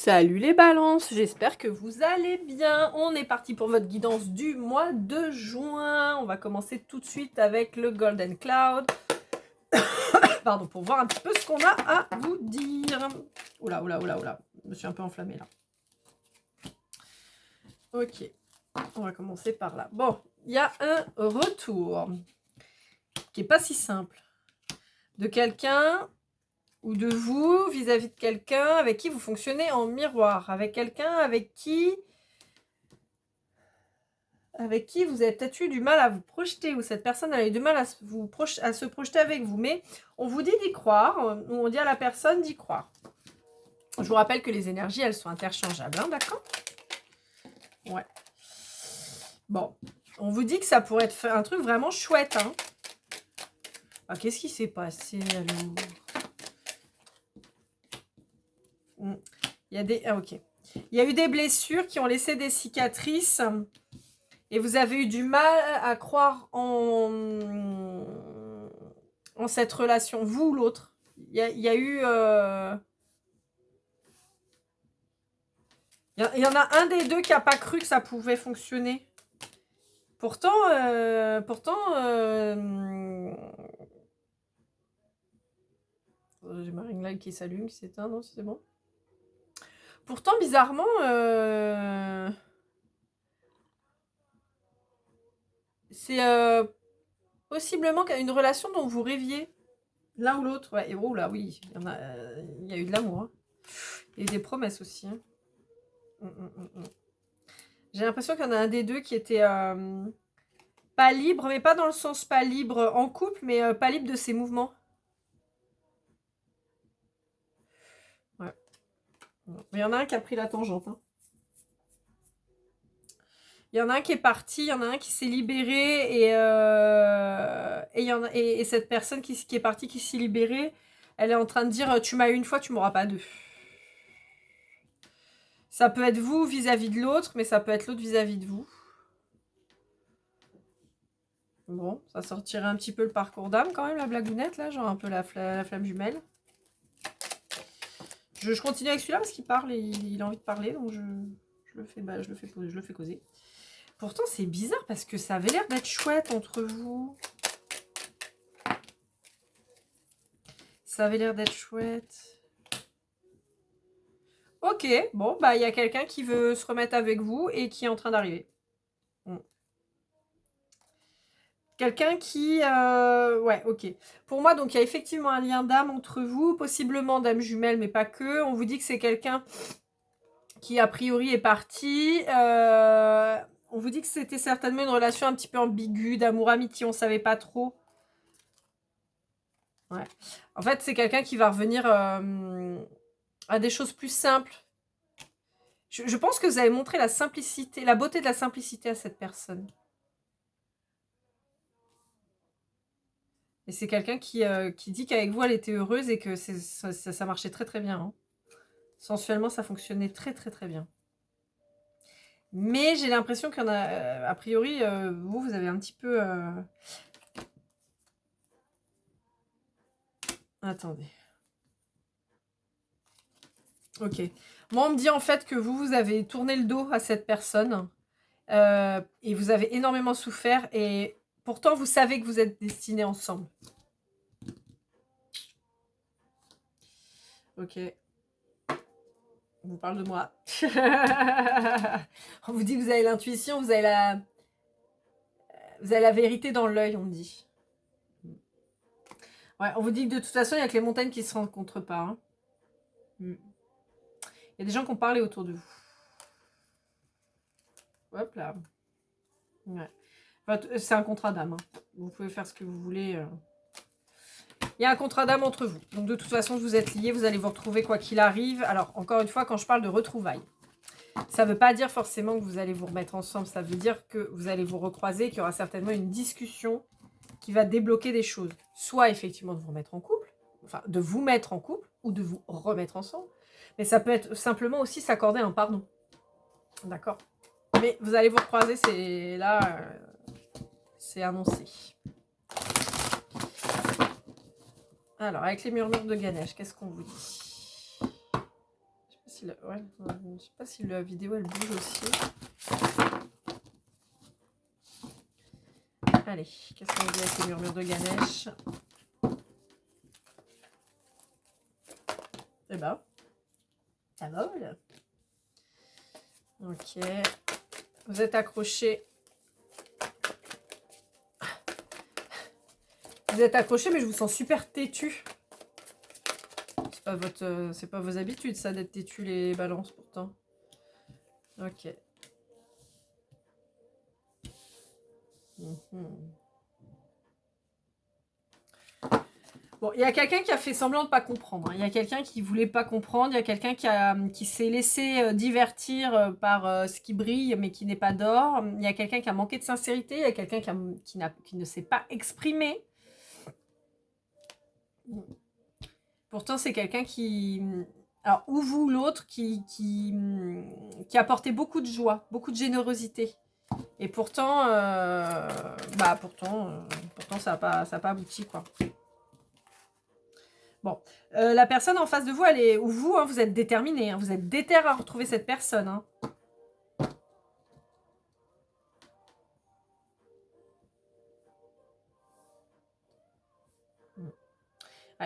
Salut les balances, j'espère que vous allez bien. On est parti pour votre guidance du mois de juin. On va commencer tout de suite avec le Golden Cloud. Pardon, pour voir un petit peu ce qu'on a à vous dire. Oula, oula, oula, oula. Je me suis un peu enflammée là. Ok, on va commencer par là. Bon, il y a un retour qui n'est pas si simple. De quelqu'un ou de vous vis-à-vis de quelqu'un avec qui vous fonctionnez en miroir. Avec quelqu'un avec qui vous avez peut-être eu du mal à vous projeter, ou cette personne a eu du mal à se projeter avec vous. Mais on vous dit d'y croire, ou on dit à la personne d'y croire. Je vous rappelle que les énergies, elles sont interchangeables, hein, d'accord? Ouais. Bon, on vous dit que ça pourrait être un truc vraiment chouette, hein. Ah, qu'est-ce qui s'est passé, alors? Il y a des... Ah, ok. Il y a eu des blessures qui ont laissé des cicatrices... Et vous avez eu du mal à croire en cette relation, vous ou l'autre. Il y a eu... Il y en a un des deux qui n'a pas cru que ça pouvait fonctionner. Pourtant, j'ai ma ring light qui s'allume, qui s'éteint, non, c'est bon. Pourtant, bizarrement, c'est possiblement une relation dont vous rêviez, l'un ou l'autre. Ouais, et oh là, oui, il y a eu de l'amour. Hein. Et des promesses aussi. Hein. J'ai l'impression qu'il y en a un des deux qui était pas libre, mais pas dans le sens pas libre en couple, mais pas libre de ses mouvements. Ouais. Il y en a un qui a pris la tangente. Hein. Il y en a un qui est parti, il y en a un qui s'est libéré, et cette personne qui est partie, qui s'est libérée, elle est en train de dire « Tu m'as eu une fois, tu m'auras pas deux ». Ça peut être vous vis-à-vis de l'autre, mais ça peut être l'autre vis-à-vis de vous. Bon, ça sortirait un petit peu le parcours d'âme quand même, la blagounette, là, genre un peu la flamme jumelle. Je continue avec celui-là parce qu'il parle et il a envie de parler, donc je le fais causer. Pourtant, c'est bizarre parce que ça avait l'air d'être chouette entre vous. Ça avait l'air d'être chouette. Ok, bon, bah, il y a quelqu'un qui veut se remettre avec vous et qui est en train d'arriver. Quelqu'un qui... ouais, ok. Pour moi, donc, il y a effectivement un lien d'âme entre vous, possiblement d'âme jumelle, mais pas que. On vous dit que c'est quelqu'un qui, a priori, est parti. On vous dit que c'était certainement une relation un petit peu ambiguë, d'amour-amitié, on ne savait pas trop. Ouais. En fait, c'est quelqu'un qui va revenir à des choses plus simples. Je pense que vous avez montré la simplicité, la beauté de la simplicité à cette personne. Et c'est quelqu'un qui dit qu'avec vous, elle était heureuse et que ça marchait très très bien. Hein. Sensuellement, ça fonctionnait très très très bien. Mais j'ai l'impression qu'il y en a, a priori, vous avez un petit peu... Attendez. Ok. Moi, on me dit en fait que vous avez tourné le dos à cette personne et vous avez énormément souffert et pourtant, vous savez que vous êtes destinés ensemble. Ok. On vous parle de moi. On vous dit que vous avez l'intuition, vous avez la vérité dans l'œil, on me dit. Ouais, on vous dit que de toute façon, il n'y a que les montagnes qui ne se rencontrent pas. Hein. Il y a des gens qui ont parlé autour de vous. Hop là. Ouais. C'est un contrat d'âme. Hein. Vous pouvez faire ce que vous voulez. Il y a un contrat d'âme entre vous. Donc de toute façon, vous êtes liés, vous allez vous retrouver quoi qu'il arrive. Alors, encore une fois, quand je parle de retrouvailles, ça ne veut pas dire forcément que vous allez vous remettre ensemble. Ça veut dire que vous allez vous recroiser, qu'il y aura certainement une discussion qui va débloquer des choses. Soit effectivement de vous remettre en couple, enfin de vous mettre en couple, ou de vous remettre ensemble. Mais ça peut être simplement aussi s'accorder un pardon. D'accord? Mais vous allez vous recroiser, c'est là, c'est annoncé. Alors, avec les murmures de Ganesh, qu'est-ce qu'on vous dit? Je sais pas si ouais, je sais pas si la vidéo elle bouge aussi. Allez, qu'est-ce qu'on dit avec les murmures de Ganesh? Eh ben, ça vole. Ok. Vous êtes accrochés. Vous êtes accrochés, mais je vous sens super têtu. C'est pas vos habitudes, ça, d'être têtu, les balances, pourtant. Ok. Bon, il y a quelqu'un qui a fait semblant de pas comprendre. Hein. Il y a quelqu'un qui voulait pas comprendre. Il y a quelqu'un qui s'est laissé divertir par ce qui brille, mais qui n'est pas d'or. Il y a quelqu'un qui a manqué de sincérité. Il y a quelqu'un qui ne s'est pas exprimé. Pourtant, c'est quelqu'un qui... Alors, ou vous, l'autre, qui apportait beaucoup de joie, beaucoup de générosité. Et pourtant, pourtant ça n'a pas abouti, quoi. Bon, la personne en face de vous, elle est... Ou vous, hein, vous êtes déterminé. Hein, vous êtes déter à retrouver cette personne. Hein.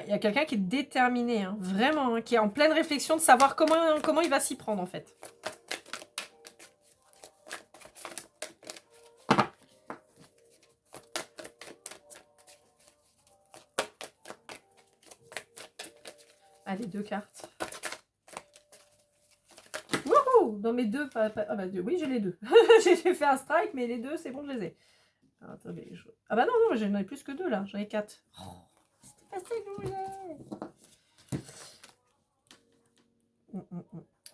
Il y a quelqu'un qui est déterminé, hein, vraiment, hein, qui est en pleine réflexion de savoir comment il va s'y prendre, en fait. Allez, 2 cartes. Wouhou! Dans mes deux... oui, j'ai les deux. J'ai fait un strike, mais les deux, c'est bon, je les ai. Alors, attendez, ah bah non, j'en ai plus que 2, là. J'en ai 4. Oh, c'était pas ça que je voulais.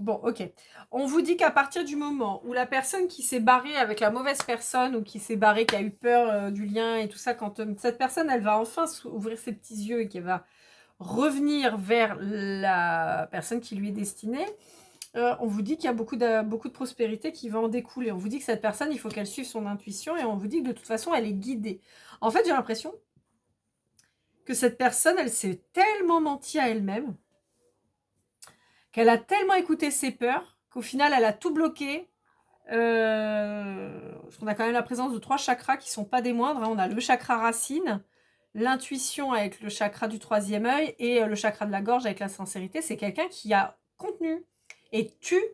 Bon, ok. On vous dit qu'à partir du moment où la personne qui s'est barrée avec la mauvaise personne ou qui s'est barrée, qui a eu peur du lien et tout ça, quand cette personne, elle va enfin ouvrir ses petits yeux et qu'elle va revenir vers la personne qui lui est destinée, on vous dit qu'il y a beaucoup de prospérité qui va en découler. On vous dit que cette personne, il faut qu'elle suive son intuition et on vous dit que de toute façon, elle est guidée. En fait, j'ai l'impression que cette personne, elle s'est tellement menti à elle-même, qu'elle a tellement écouté ses peurs, qu'au final, elle a tout bloqué. Parce qu'on a quand même la présence de 3 chakras qui ne sont pas des moindres. Hein. On a le chakra racine, l'intuition avec le chakra du 3e œil et le chakra de la gorge avec la sincérité. C'est quelqu'un qui a contenu et tue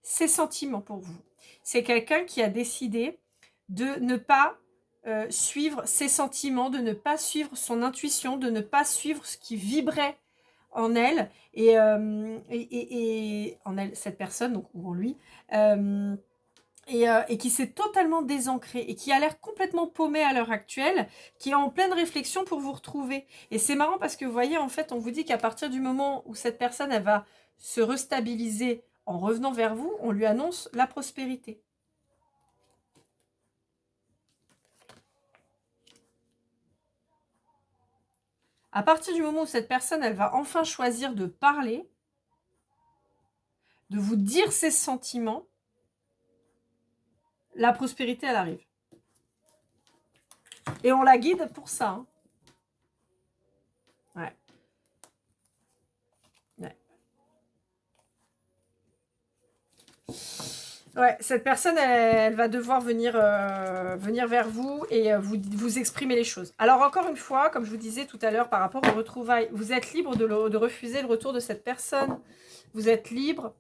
ses sentiments pour vous. C'est quelqu'un qui a décidé de ne pas suivre ses sentiments, de ne pas suivre son intuition, de ne pas suivre ce qui vibrait en elle et en elle, cette personne, donc, ou en lui, et qui s'est totalement désancré et qui a l'air complètement paumé à l'heure actuelle, qui est en pleine réflexion pour vous retrouver. Et c'est marrant parce que vous voyez, en fait, on vous dit qu'à partir du moment où cette personne, elle va se restabiliser en revenant vers vous, on lui annonce la prospérité. À partir du moment où cette personne, elle va enfin choisir de parler, de vous dire ses sentiments, la prospérité, elle arrive. Et on la guide pour ça. Hein. Ouais. Ouais. Ouais, cette personne, elle va devoir venir vers vous et vous exprimer les choses. Alors, encore une fois, comme je vous disais tout à l'heure par rapport aux retrouvailles, vous êtes libre de refuser le retour de cette personne. Vous êtes libre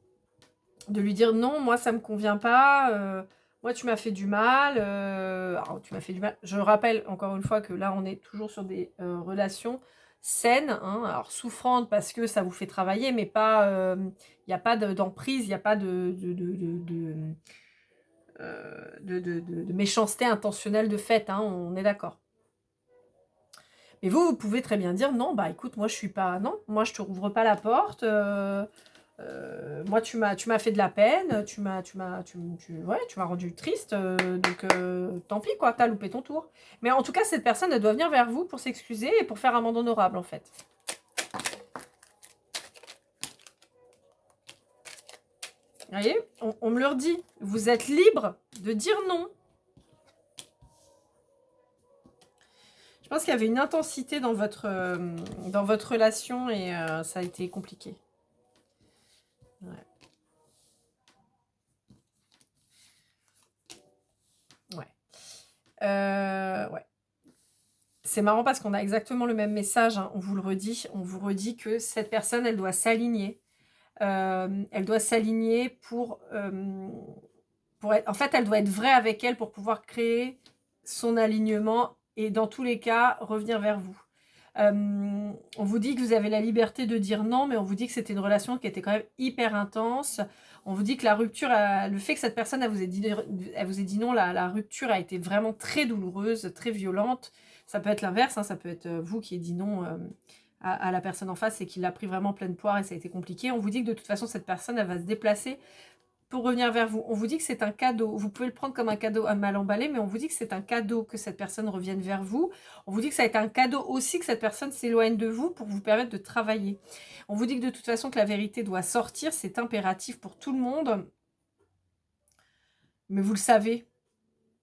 de lui dire non, moi, ça ne me convient pas. Moi, tu m'as fait du mal. Alors, tu m'as fait du mal. Je rappelle encore une fois que là, on est toujours sur des relations saines, hein, alors souffrantes parce que ça vous fait travailler, mais pas... Il n'y a pas d'emprise, il n'y a pas de méchanceté intentionnelle de fait, hein, on est d'accord. Mais vous pouvez très bien dire non, bah écoute, moi je suis pas... Non, moi je te rouvre pas la porte... moi, tu m'as fait de la peine, tu m'as rendu triste, donc tant pis, quoi, t'as loupé ton tour. Mais en tout cas, cette personne, elle doit venir vers vous pour s'excuser et pour faire amende honorable, en fait. Vous voyez, on me le redit, vous êtes libre de dire non. Je pense qu'il y avait une intensité dans votre relation et ça a été compliqué. Ouais. Ouais. C'est marrant parce qu'on a exactement le même message, hein, on vous le redit. On vous redit que cette personne, elle doit s'aligner. Elle doit s'aligner pour être... En fait, elle doit être vraie avec elle pour pouvoir créer son alignement et dans tous les cas, revenir vers vous. On vous dit que vous avez la liberté de dire non, mais on vous dit que c'était une relation qui était quand même hyper intense. On vous dit que la rupture, le fait que cette personne elle vous ait dit non, la rupture a été vraiment très douloureuse, très violente. Ça peut être l'inverse, hein, ça peut être vous qui avez dit non à la personne en face et qui l'a pris vraiment pleine poire et ça a été compliqué. On vous dit que de toute façon, cette personne, elle va se déplacer pour revenir vers vous. On vous dit que c'est un cadeau. Vous pouvez le prendre comme un cadeau à mal emballé, mais on vous dit que c'est un cadeau que cette personne revienne vers vous. On vous dit que ça a été un cadeau aussi que cette personne s'éloigne de vous pour vous permettre de travailler. On vous dit que de toute façon, que la vérité doit sortir. C'est impératif pour tout le monde. Mais vous le savez.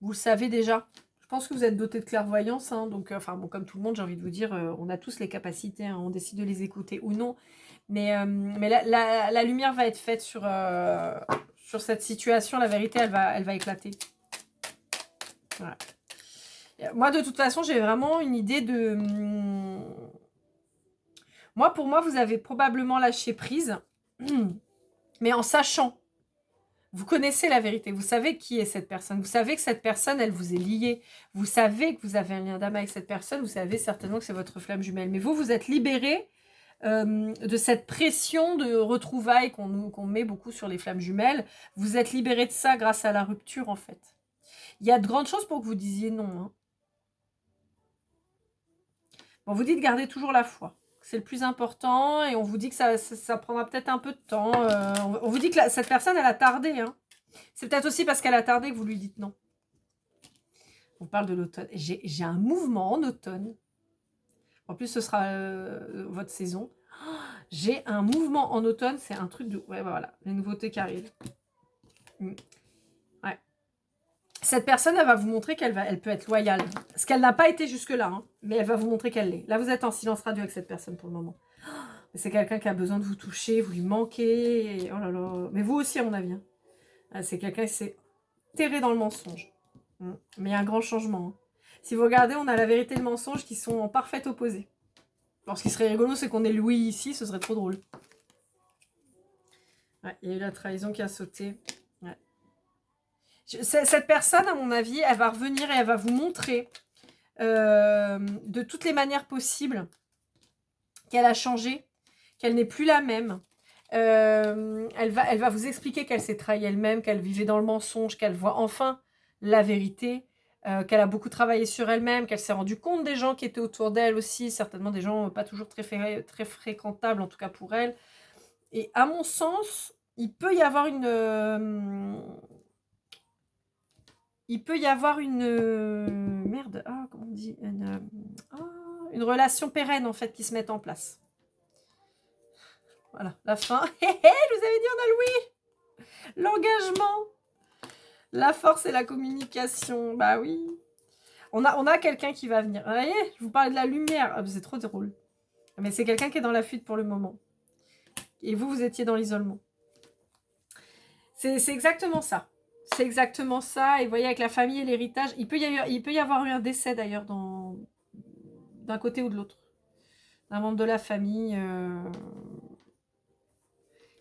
Vous le savez déjà. Je pense que vous êtes doté de clairvoyance. Hein, donc, enfin, bon, comme tout le monde, j'ai envie de vous dire, on a tous les capacités. Hein, on décide de les écouter ou non. Mais la lumière va être faite sur cette situation. La vérité, elle va éclater. Voilà. Moi, de toute façon, j'ai vraiment une idée de... Moi, pour moi, vous avez probablement lâché prise. Mais en sachant. Vous connaissez la vérité. Vous savez qui est cette personne. Vous savez que cette personne, elle vous est liée. Vous savez que vous avez un lien d'âme avec cette personne. Vous savez certainement que c'est votre flamme jumelle. Mais vous, vous êtes libéré de cette pression de retrouvailles qu'on met beaucoup sur les flammes jumelles. Vous êtes libéré de ça grâce à la rupture, en fait. Il y a de grandes chances pour que vous disiez non. Hein. On vous dit de garder toujours la foi. C'est le plus important et on vous dit que ça prendra peut-être un peu de temps. On vous dit que cette personne, elle a tardé. Hein. C'est peut-être aussi parce qu'elle a tardé que vous lui dites non. On parle de l'automne. J'ai un mouvement en automne. En plus, ce sera votre saison. J'ai un mouvement en automne. C'est un truc de... Ouais, voilà. Les nouveautés qui arrivent. Ouais. Cette personne, elle va vous montrer elle peut être loyale. Ce qu'elle n'a pas été jusque-là. Hein, mais elle va vous montrer qu'elle l'est. Là, vous êtes en silence radio avec cette personne pour le moment. C'est quelqu'un qui a besoin de vous toucher. Vous lui manquez. Et... Oh là là. Mais vous aussi, à mon avis. Hein. C'est quelqu'un qui s'est terré dans le mensonge. Mais il y a un grand changement. Hein. Si vous regardez, on a la vérité et le mensonge qui sont en parfait opposé. Alors, ce qui serait rigolo, c'est qu'on ait Louis ici, ce serait trop drôle. Ouais, il y a eu la trahison qui a sauté. Ouais. Cette personne, à mon avis, elle va revenir et elle va vous montrer de toutes les manières possibles qu'elle a changé, qu'elle n'est plus la même. Elle va vous expliquer qu'elle s'est trahie elle-même, qu'elle vivait dans le mensonge, qu'elle voit enfin la vérité. Qu'elle a beaucoup travaillé sur elle-même, qu'elle s'est rendue compte des gens qui étaient autour d'elle aussi, certainement des gens pas toujours très fréquentables, en tout cas pour elle. Et à mon sens, il peut y avoir une merde, comment on dit, une relation pérenne en fait qui se met en place. Voilà, la fin. Je vous avais dit, on a Louis. L'engagement. La force et la communication. Bah oui. On a quelqu'un qui va venir. Vous voyez, je vous parlais de la lumière. Ah, c'est trop drôle. Mais c'est quelqu'un qui est dans la fuite pour le moment. Et vous étiez dans l'isolement. C'est exactement ça. C'est exactement ça. Et vous voyez, avec la famille et l'héritage, il peut y avoir eu un décès d'ailleurs d'un côté ou de l'autre. D'un membre de la famille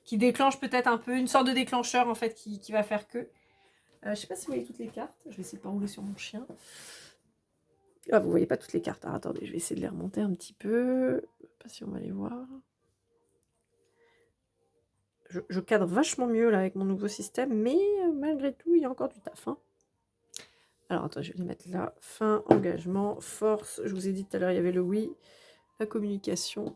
qui déclenche peut-être un peu, une sorte de déclencheur en fait qui va faire que... je ne sais pas si vous voyez toutes les cartes. Je vais essayer de pas rouler sur mon chien. Ah, vous voyez pas toutes les cartes. Alors, attendez, je vais essayer de les remonter un petit peu. Je sais pas si on va les voir. Je cadre vachement mieux là avec mon nouveau système, mais malgré tout, il y a encore du taf. Hein. Alors, attends, je vais les mettre là. Fin, engagement, force. Je vous ai dit tout à l'heure, il y avait le oui, la communication.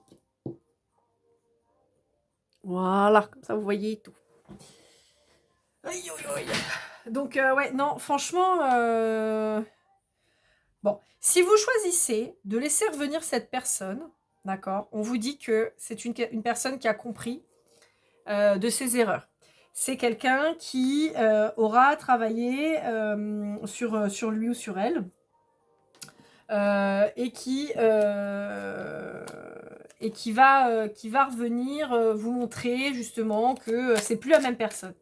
Voilà, comme ça, vous voyez tout. Aïe, aïe, aïe. Donc, ouais, non, franchement... Bon, si vous choisissez de laisser revenir cette personne, d'accord, on vous dit que c'est une personne qui a compris de ses erreurs. C'est quelqu'un qui aura travaillé sur lui ou sur elle et qui va revenir vous montrer justement que c'est plus la même personne.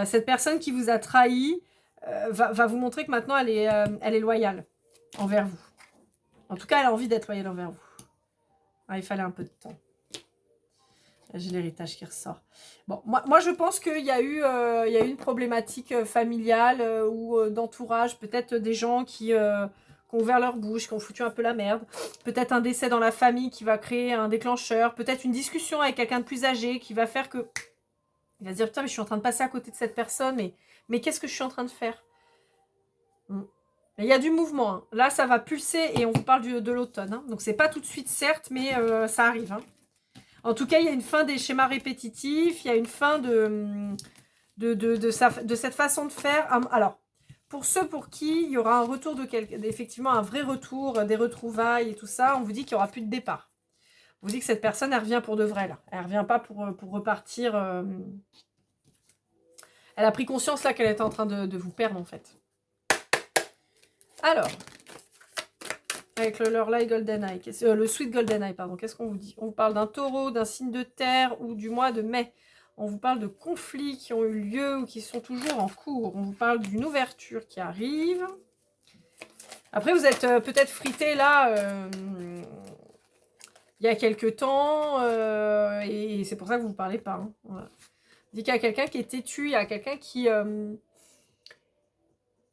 Cette personne qui vous a trahi, va vous montrer que maintenant, elle est loyale envers vous. En tout cas, elle a envie d'être loyale envers vous. Ah, il fallait un peu de temps. J'ai l'héritage qui ressort. Bon, moi je pense qu'il y a eu une problématique familiale ou d'entourage. Peut-être des gens qui ont ouvert leur bouche, qui ont foutu un peu la merde. Peut-être un décès dans la famille qui va créer un déclencheur. Peut-être une discussion avec quelqu'un de plus âgé qui va faire que... Il va se dire, putain, mais je suis en train de passer à côté de cette personne, mais qu'est-ce que je suis en train de faire? Il y a du mouvement. Hein. Là, ça va pulser et on vous parle de l'automne. Hein. Donc, c'est pas tout de suite, certes, mais ça arrive. Hein. En tout cas, il y a une fin des schémas répétitifs. Il y a une fin de cette façon de faire. Alors, pour ceux pour qui il y aura un retour effectivement, un vrai retour, des retrouvailles et tout ça, on vous dit qu'il n'y aura plus de départ. On vous dit que cette personne, elle revient pour de vrai, là. Elle revient pas pour repartir. Elle a pris conscience, là, qu'elle était en train de vous perdre, en fait. Alors, avec le Lorelai GoldenEye, le Sweet GoldenEye, pardon, qu'est-ce qu'on vous dit? On vous parle d'un taureau, d'un signe de terre ou du mois de mai. On vous parle de conflits qui ont eu lieu ou qui sont toujours en cours. On vous parle d'une ouverture qui arrive. Après, vous êtes peut-être frité là, il y a quelques temps, et c'est pour ça que vous ne parlez pas. Hein. Voilà. On dit qu'il y a quelqu'un qui est têtu, il y a quelqu'un qui...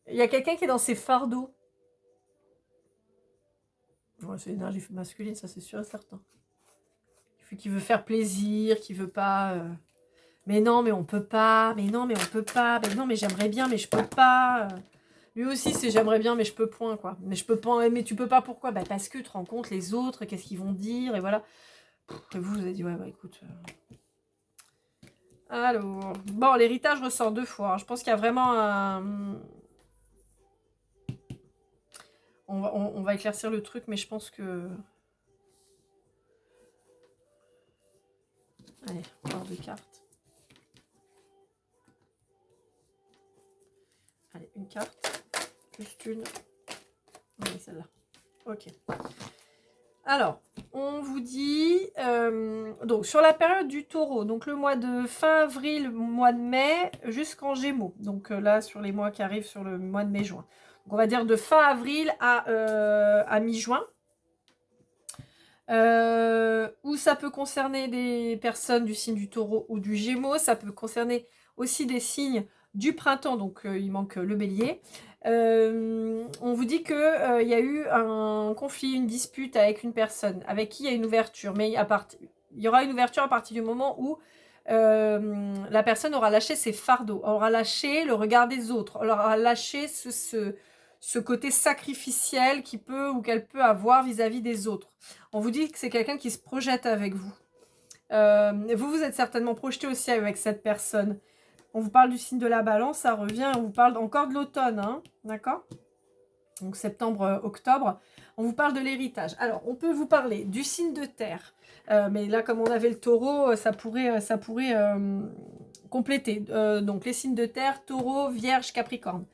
il y a quelqu'un qui est dans ses fardeaux. Ouais, c'est l'énergie masculine, ça c'est sûr et certain. Qui veut faire plaisir, qui veut pas... Mais non, mais on peut pas. Mais non, mais on peut pas. Mais non, mais j'aimerais bien, mais je peux pas. Lui aussi, c'est j'aimerais bien, mais je peux point, quoi. Mais je peux pas. Mais tu peux pas, pourquoi? Bah parce que tu te rends compte, les autres, qu'est-ce qu'ils vont dire, et voilà. Et vous avez dit, ouais, bah écoute... Alors, bon, l'héritage ressort 2 fois. Je pense qu'il y a vraiment un... On va éclaircir le truc, mais je pense que... Allez, on va voir 2 cartes. Allez, une carte. Juste une. Oui, celle-là. Ok. Alors, on vous dit... donc, sur la période du taureau, donc le mois de fin avril, mois de mai, jusqu'en gémeaux. Donc là, sur les mois qui arrivent sur le mois de mai-juin. Donc, on va dire de fin avril à mi-juin. Ou ça peut concerner des personnes du signe du taureau ou du gémeaux. Ça peut concerner aussi des signes du printemps, donc il manque le bélier. On vous dit qu'il y a eu un conflit, une dispute avec une personne, avec qui il y a une ouverture. Mais il y aura une ouverture à partir du moment où la personne aura lâché ses fardeaux, aura lâché le regard des autres, aura lâché ce côté sacrificiel qu'il peut ou qu'elle peut avoir vis-à-vis des autres. On vous dit que c'est quelqu'un qui se projette avec vous. Vous êtes certainement projeté aussi avec cette personne. On vous parle du signe de la balance, ça revient, on vous parle encore de l'automne, hein, d'accord? Donc septembre, octobre. On vous parle de l'héritage. Alors, on peut vous parler du signe de terre. Mais là, comme on avait le taureau, ça pourrait compléter. Donc, les signes de terre, taureau, vierge, capricorne.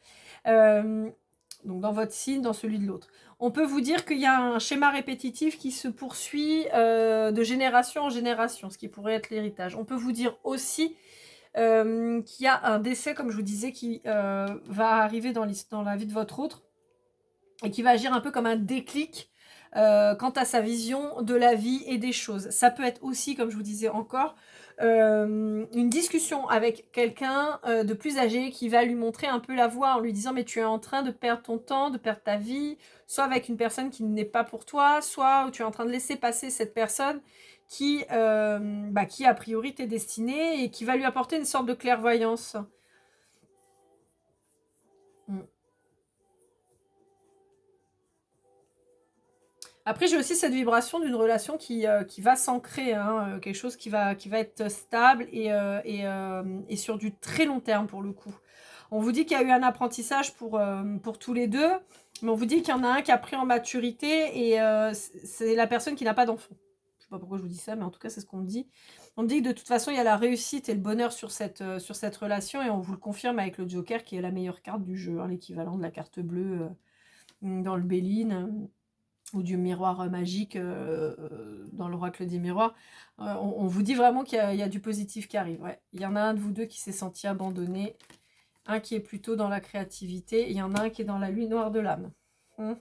Donc, dans votre signe, dans celui de l'autre. On peut vous dire qu'il y a un schéma répétitif qui se poursuit de génération en génération, ce qui pourrait être l'héritage. On peut vous dire aussi qu'il y a un décès, comme je vous disais, qui va arriver dans la vie de votre autre et qui va agir un peu comme un déclic quant à sa vision de la vie et des choses. Ça peut être aussi, comme je vous disais encore, une discussion avec quelqu'un de plus âgé qui va lui montrer un peu la voie en lui disant mais tu es en train de perdre ton temps, de perdre ta vie, soit avec une personne qui n'est pas pour toi, soit tu es en train de laisser passer cette personne qui a priori t'est destinée et qui va lui apporter une sorte de clairvoyance. Après, j'ai aussi cette vibration d'une relation qui va s'ancrer, hein, quelque chose qui va être stable et sur du très long terme pour le coup. On vous dit qu'il y a eu un apprentissage pour tous les deux, mais on vous dit qu'il y en a un qui a pris en maturité et c'est la personne qui n'a pas d'enfant. Je ne sais pas pourquoi je vous dis ça, mais en tout cas, c'est ce qu'on me dit. On me dit que de toute façon, il y a la réussite et le bonheur sur cette relation et on vous le confirme avec le Joker qui est la meilleure carte du jeu, hein, l'équivalent de la carte bleue dans le Béline ou du miroir magique dans l'oracle des miroirs, on vous dit vraiment qu'il y a du positif qui arrive. Ouais. Il y en a un de vous deux qui s'est senti abandonné. Un qui est plutôt dans la créativité. Et il y en a un qui est dans la nuit noire de l'âme. On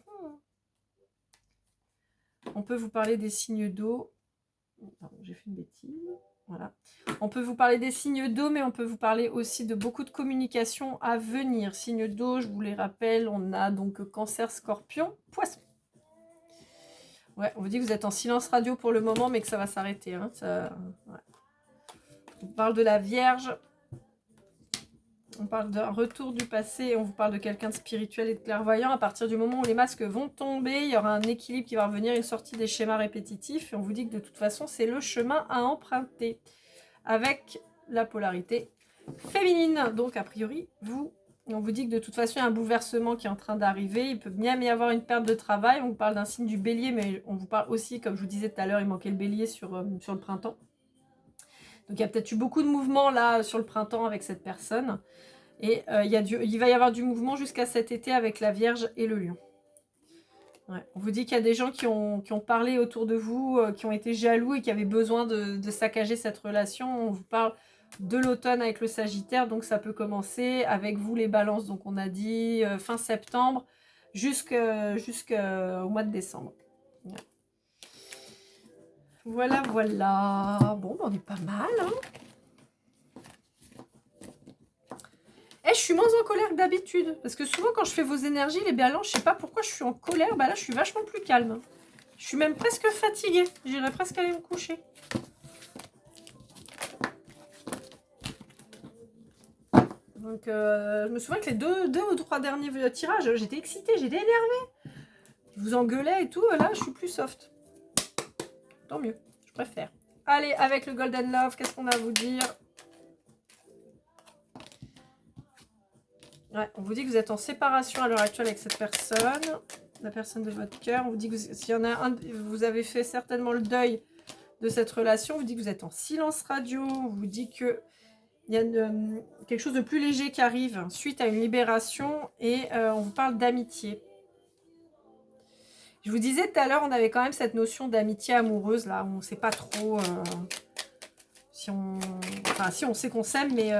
peut vous parler des signes d'eau. Pardon, j'ai fait une bêtise. Voilà. On peut vous parler des signes d'eau, mais on peut vous parler aussi de beaucoup de communication à venir. Signes d'eau, je vous les rappelle, on a donc Cancer, Scorpion, Poisson. Ouais, on vous dit que vous êtes en silence radio pour le moment, mais que ça va s'arrêter. Hein. Ouais. On parle de la Vierge. On parle d'un retour du passé. On vous parle de quelqu'un de spirituel et de clairvoyant. À partir du moment où les masques vont tomber, il y aura un équilibre qui va revenir, une sortie des schémas répétitifs. Et on vous dit que de toute façon, c'est le chemin à emprunter. Avec la polarité féminine. Donc, a priori, on vous dit que de toute façon, il y a un bouleversement qui est en train d'arriver. Il peut bien y avoir une perte de travail. On vous parle d'un signe du bélier, mais on vous parle aussi, comme je vous disais tout à l'heure, il manquait le bélier sur le printemps. Donc, il y a peut-être eu beaucoup de mouvements là sur le printemps avec cette personne. Et il va y avoir du mouvement jusqu'à cet été avec la Vierge et le Lion. Ouais. On vous dit qu'il y a des gens qui ont parlé autour de vous, qui ont été jaloux et qui avaient besoin de saccager cette relation. On vous parle de l'automne avec le Sagittaire, donc ça peut commencer avec vous les balances. Donc on a dit fin septembre jusqu'au mois de décembre. Ouais. Voilà, voilà. Bon, on est pas mal. Hein. Je suis moins en colère que d'habitude. Parce que souvent, quand je fais vos énergies, les balances, je sais pas pourquoi je suis en colère. Bah là, je suis vachement plus calme. Je suis même presque fatiguée. J'irais presque aller me coucher. Donc, je me souviens que les deux ou trois derniers tirages, j'étais excitée, j'étais énervée. Je vous engueulais et tout. Là, je suis plus soft. Tant mieux. Je préfère. Allez, avec le Golden Love, qu'est-ce qu'on a à vous dire ? Ouais, on vous dit que vous êtes en séparation à l'heure actuelle avec cette personne, la personne de votre cœur. On vous dit que s'il y en a un, vous avez fait certainement le deuil de cette relation. On vous dit que vous êtes en silence radio. On vous dit que il y a quelque chose de plus léger qui arrive suite à une libération et on vous parle d'amitié. Je vous disais tout à l'heure, on avait quand même cette notion d'amitié amoureuse là, où on ne sait pas trop si on sait qu'on s'aime, mais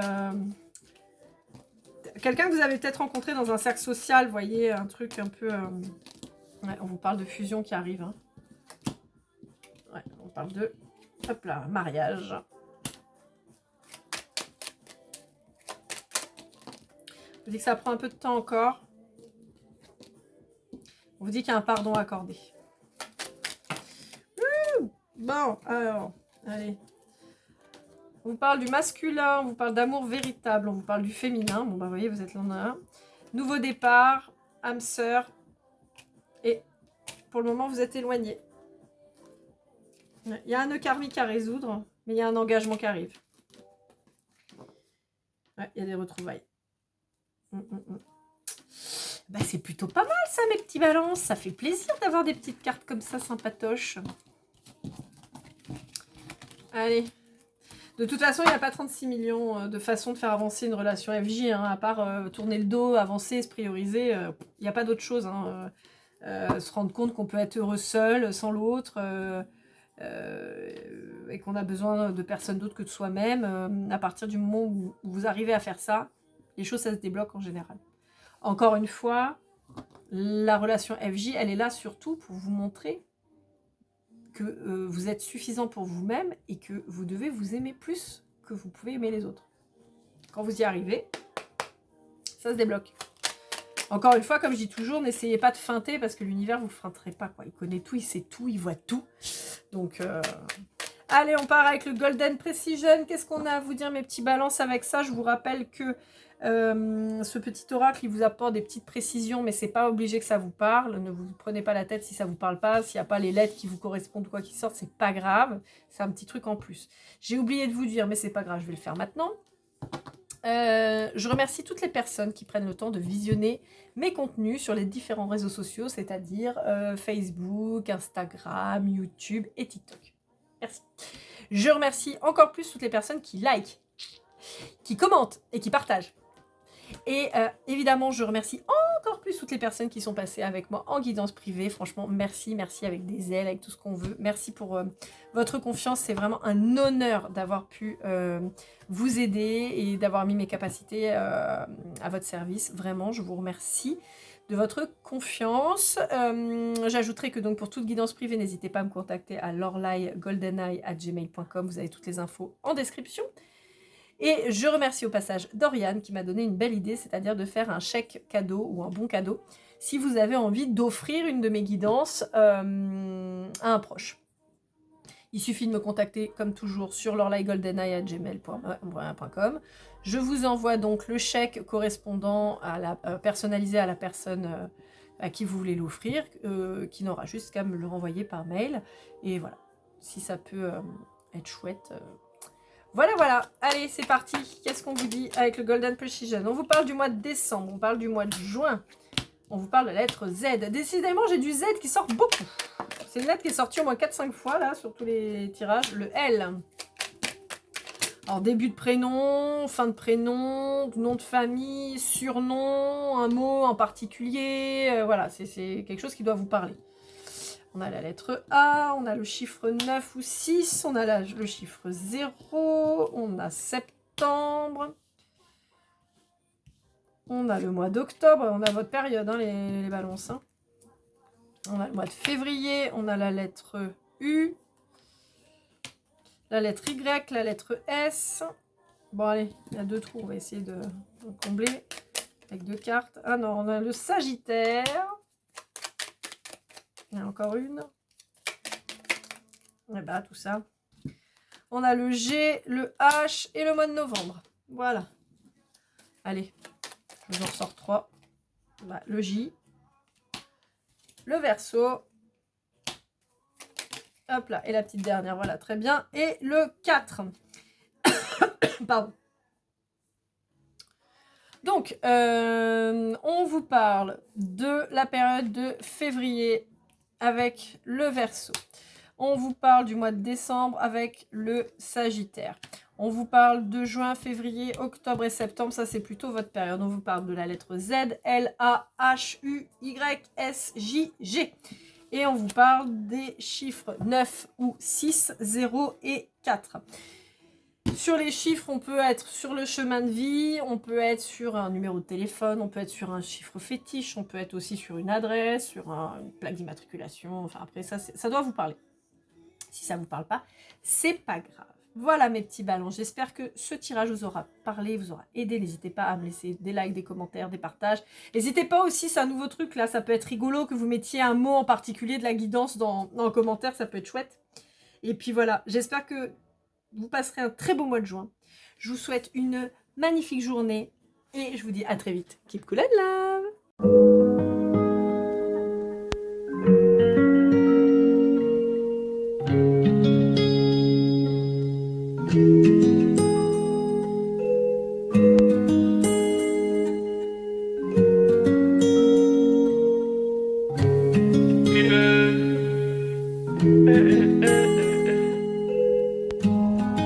quelqu'un que vous avez peut-être rencontré dans un cercle social, vous voyez, un truc un peu... Ouais, on vous parle de fusion qui arrive. Hein. Ouais, on parle de... Hop là, mariage. On vous dit que ça prend un peu de temps encore. On vous dit qu'il y a un pardon accordé. Bon, alors, allez. On vous parle du masculin, on vous parle d'amour véritable, on vous parle du féminin. Bon, bah, vous voyez, vous êtes là en un. Nouveau départ, âme sœur. Et pour le moment, vous êtes éloigné. Il y a un nœud karmique à résoudre, mais il y a un engagement qui arrive. Ouais, il y a des retrouvailles. Bah, c'est plutôt pas mal, ça, mes petits balances. Ça fait plaisir d'avoir des petites cartes comme ça, sympatoches. Allez. De toute façon, il n'y a pas 36 millions de façons de faire avancer une relation FJ, hein, à part tourner le dos, avancer, se prioriser. Il n'y a pas d'autre chose. Hein, se rendre compte qu'on peut être heureux seul, sans l'autre, et qu'on a besoin de personne d'autre que de soi-même. À partir du moment où vous arrivez à faire ça, les choses, ça se débloque en général. Encore une fois, la relation FJ, elle est là surtout pour vous montrer que vous êtes suffisant pour vous-même et que vous devez vous aimer plus que vous pouvez aimer les autres. Quand vous y arrivez, ça se débloque. Encore une fois, comme je dis toujours, n'essayez pas de feinter parce que l'univers ne vous feinterait pas, quoi. Il connaît tout, il sait tout, il voit tout. Donc, allez, on part avec le Golden Precision. Qu'est-ce qu'on a à vous dire, mes petits balances, avec ça? Je vous rappelle que ce petit oracle, il vous apporte des petites précisions, mais c'est pas obligé que ça vous parle. Ne vous prenez pas la tête si ça vous parle pas. S'il n'y a pas les lettres qui vous correspondent ou quoi qui sortent, c'est pas grave. C'est un petit truc en plus. J'ai oublié de vous dire, mais c'est pas grave, je vais le faire maintenant. Je remercie toutes les personnes qui prennent le temps de visionner mes contenus sur les différents réseaux sociaux, c'est-à-dire Facebook, Instagram, YouTube et TikTok. Merci. Je remercie encore plus toutes les personnes qui likent, qui commentent et qui partagent. Et évidemment, je remercie encore plus toutes les personnes qui sont passées avec moi en guidance privée. Franchement, merci avec des ailes, avec tout ce qu'on veut. Merci pour votre confiance. C'est vraiment un honneur d'avoir pu vous aider et d'avoir mis mes capacités à votre service. Vraiment, je vous remercie de votre confiance. J'ajouterai que donc pour toute guidance privée, n'hésitez pas à me contacter à lorlaigoldeneye@gmail.com. Vous avez toutes les infos en description. Et je remercie au passage Dorian qui m'a donné une belle idée, c'est-à-dire de faire un chèque cadeau ou un bon cadeau si vous avez envie d'offrir une de mes guidances à un proche. Il suffit de me contacter comme toujours sur lorlaigoldeneye@gmail.com. Je vous envoie donc le chèque correspondant à la personnalisé à la personne à qui vous voulez l'offrir, qui n'aura juste qu'à me le renvoyer par mail. Et voilà, si ça peut être chouette. Voilà. Allez, c'est parti. Qu'est-ce qu'on vous dit avec le Golden Precision? On vous parle du mois de décembre, on parle du mois de juin. On vous parle de la lettre Z. Décidément, j'ai du Z qui sort beaucoup. C'est une lettre qui est sortie au moins 4-5 fois, là, sur tous les tirages. Le L. Alors, début de prénom, fin de prénom, nom de famille, surnom, un mot en particulier. Voilà, c'est quelque chose qui doit vous parler. On a la lettre A, on a le chiffre 9 ou 6, on a le chiffre 0, on a septembre, on a le mois d'octobre, on a votre période, hein, les balances. Hein. On a le mois de février, on a la lettre U, la lettre Y, la lettre S. Bon allez, il y a 2 trous, on va essayer de combler avec 2 cartes. Ah non, on a le Sagittaire. Il y en a encore une. Et bah tout ça. On a le G, le H et le mois de novembre. Voilà. Allez, je vous en ressors 3. Bah, le J. Le Verseau. Hop là, et la petite dernière, voilà, très bien. Et le 4. Pardon. Donc, on vous parle de la période de février avec le Verseau. On vous parle du mois de décembre avec le Sagittaire. On vous parle de juin, février, octobre et septembre. Ça, c'est plutôt votre période. On vous parle de la lettre Z, L, A, H, U, Y, S, J, G. Et on vous parle des chiffres 9 ou 6, 0 et 4. Sur les chiffres, on peut être sur le chemin de vie, on peut être sur un numéro de téléphone, on peut être sur un chiffre fétiche, on peut être aussi sur une adresse, sur une plaque d'immatriculation. Enfin, après, ça doit vous parler. Si ça ne vous parle pas, c'est pas grave. Voilà mes petits ballons. J'espère que ce tirage vous aura parlé, vous aura aidé. N'hésitez pas à me laisser des likes, des commentaires, des partages. N'hésitez pas aussi, c'est un nouveau truc là, ça peut être rigolo que vous mettiez un mot en particulier de la guidance dans le commentaire, ça peut être chouette. Et puis voilà, j'espère que vous passerez un très beau mois de juin. Je vous souhaite une magnifique journée et je vous dis à très vite. Keep cool and love!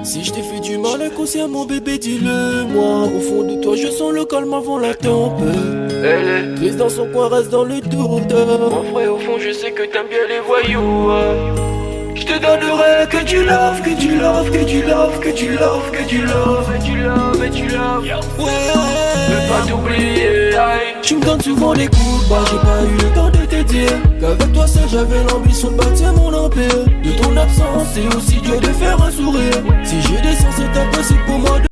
Si je t'ai fait du mal inconsciemment bébé dis-le moi. Au fond de toi je sens le calme avant la tempête. Elle est triste dans son coin, reste dans le doute. Mon frère au fond je sais que t'aimes bien les voyous. Je te donnerai que du love, que du love, que du love, que du love, que du love, et du love, et du love. Ouais, je veux pas t'oublier. Tu me donnes souvent des coups de barre, j'ai pas eu le temps de te dire qu'avec toi seul j'avais l'ambition de bâtir mon empire. De ton absence c'est aussi dur de faire un sourire. Si je descends c'est impossible pour moi de